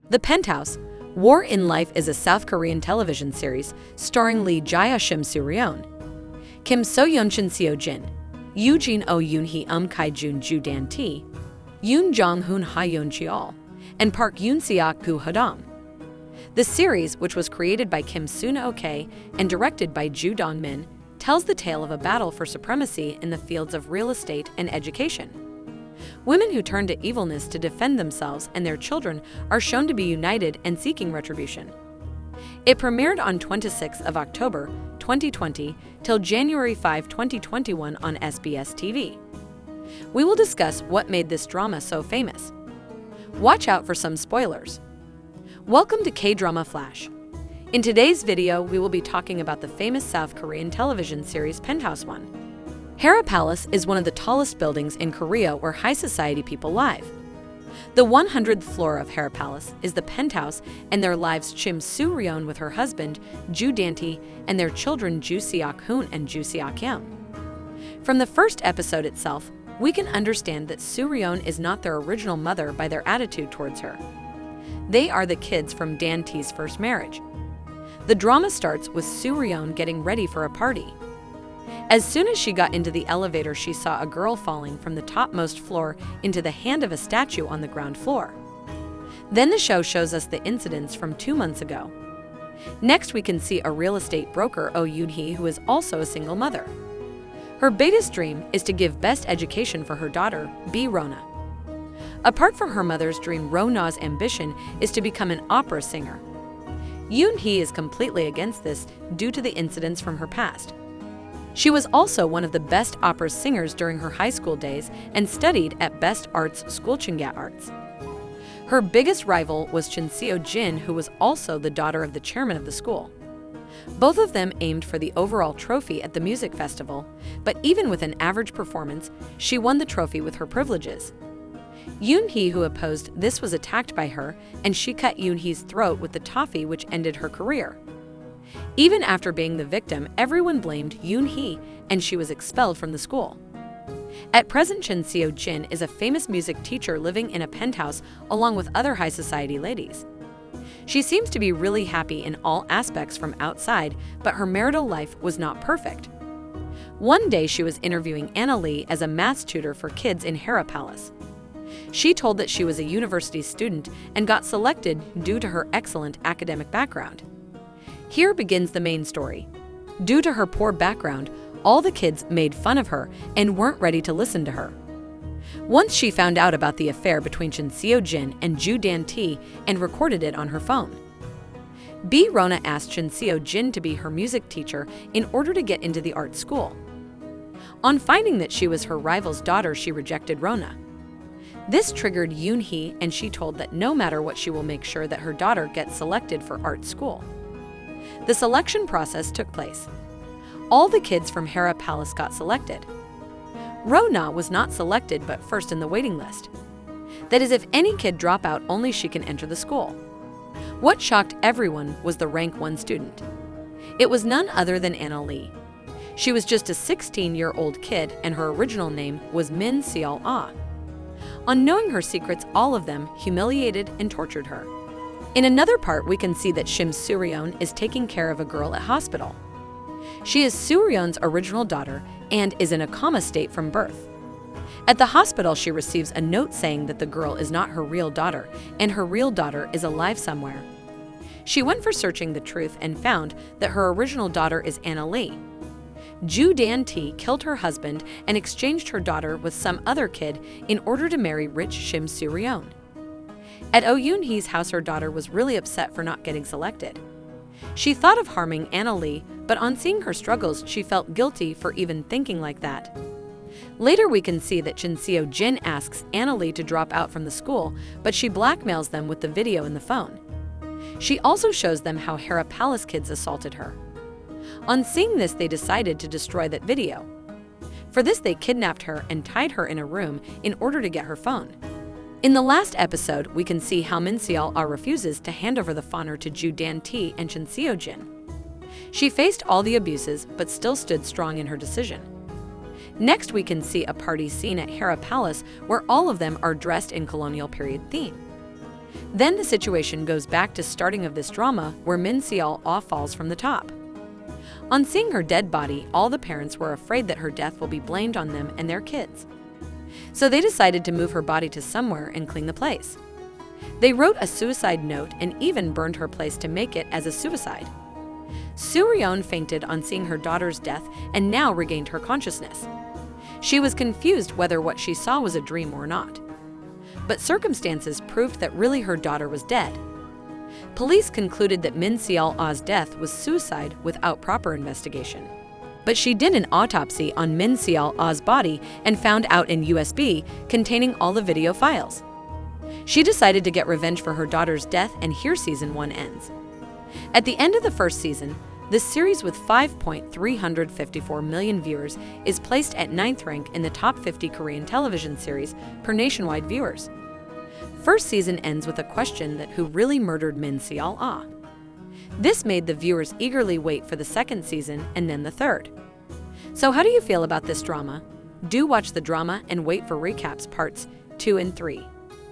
The Penthouse, War in Life is a South Korean television series starring Lee Jae Shim Su Ryeon, Kim So-Yeon Cheon Seo Jin, Eugene Yoon Hee Ki-joon Joo Dan Tae, Yoon Jong-hoon Yoon Cheol, and Park Eun-seok hodong. The series, which was created by Kim Soo-yeon and directed by Joo Dan-tae, tells the tale of a battle for supremacy in the fields of real estate and education. Women who turn to evilness to defend themselves and their children are shown to be united and seeking retribution. It premiered on 26 October 2020 till January 5, 2021 on SBS TV. We will discuss what made this drama so famous. Watch out for some spoilers. Welcome to K-Drama Flash. In today's video, we will be talking about the famous South Korean television series Penthouse 1. Hera Palace is one of the tallest buildings in Korea where high society people live. The 100th floor of Hera Palace is the penthouse, and there lives Shim Su Ryeon with her husband, Joo Dan Tae, and their children Joo Seok-hoon and Joo Seok-yeon. From the first episode itself, we can understand that Su Ryeon is not their original mother by their attitude towards her. They are the kids from Dan Tae's first marriage. The drama starts with Su Ryeon getting ready for a party. As soon as she got into the elevator, she saw a girl falling from the topmost floor into the hand of a statue on the ground floor. Then the show shows us the incidents from 2 months ago. Next, we can see a real estate broker, Yoon Hee, who is also a single mother. Her biggest dream is to give best education for her daughter, Rona. Apart from her mother's dream, Rona's ambition is to become an opera singer. Yoon Hee is completely against this due to the incidents from her past. She was also one of the best opera singers during her high school days and studied at Best Arts School Cheon Arts. Her biggest rival was Cheon Seo Jin, who was also the daughter of the chairman of the school. Both of them aimed for the overall trophy at the music festival, but even with an average performance, she won the trophy with her privileges. Yoon Hee, who opposed this, was attacked by her, and she cut Yoon Hee's throat with the toffee, which ended her career. Even after being the victim, everyone blamed Yoon Hee, and she was expelled from the school. At present, Cheon Seo Jin is a famous music teacher living in a penthouse along with other high society ladies. She seems to be really happy in all aspects from outside, but her marital life was not perfect. One day, she was interviewing Anna Lee as a math tutor for kids in Hera Palace. She told that she was a university student and got selected due to her excellent academic background. Here begins the main story. Due to her poor background, all the kids made fun of her and weren't ready to listen to her. Once she found out about the affair between Cheon Seo Jin and Joo Dan Tae and recorded it on her phone. Rona asked Cheon Seo Jin to be her music teacher in order to get into the art school. On finding that she was her rival's daughter, she rejected Rona. This triggered Yoon Hee, and she told that no matter what, she will make sure that her daughter gets selected for art school. The selection process took place. All the kids from Hera Palace got selected. Rona was not selected but first in the waiting list. That is, if any kid drop out, only she can enter the school. What shocked everyone was the rank 1 student. It was none other than Anna Lee. She was just a 16-year-old kid, and her original name was Min Seol Ah. On knowing her secrets, all of them humiliated and tortured her. In another part, we can see that Shim Su Ryeon is taking care of a girl at hospital. She is Su Ryeon's original daughter and is in a coma state from birth. At the hospital, she receives a note saying that the girl is not her real daughter and her real daughter is alive somewhere. She went for searching the truth and found that her original daughter is Anna Lee. Joo Dan Tae killed her husband and exchanged her daughter with some other kid in order to marry rich Shim Su Ryeon. At Yoon Hee's house, her daughter was really upset for not getting selected. She thought of harming Anna Lee, but on seeing her struggles, she felt guilty for even thinking like that. Later, we can see that Cheon Seo Jin asks Anna Lee to drop out from the school, but she blackmails them with the video in the phone. She also shows them how Hera Palace kids assaulted her. On seeing this, they decided to destroy that video. For this, they kidnapped her and tied her in a room in order to get her phone. In the last episode, we can see how Min Seol Ah refuses to hand over the phone to Joo Dan Tae and Cheon Seo Jin. She faced all the abuses but still stood strong in her decision. Next, we can see a party scene at Hera Palace where all of them are dressed in colonial period theme. Then the situation goes back to starting of this drama where Min Seol falls from the top. On seeing her dead body, all the parents were afraid that her death will be blamed on them and their kids. So they decided to move her body to somewhere and clean the place. They wrote a suicide note and even burned her place to make it as a suicide. Soo Ryeon fainted on seeing her daughter's death and now regained her consciousness. She was confused whether what she saw was a dream or not. But circumstances proved that really her daughter was dead. Police concluded that Min Seol-ah's death was suicide without proper investigation. But she did an autopsy on Min Seol-ah's body and found out an USB containing all the video files. She decided to get revenge for her daughter's death, and here season 1 ends. At the end of the first season, this series with 5.354 million viewers is placed at 9th rank in the top 50 Korean television series per nationwide viewers. First season ends with a question that who really murdered Min Seol-ah? This made the viewers eagerly wait for the second season and then the third. So how do you feel about this drama? Do watch the drama and wait for recaps parts 2 and 3.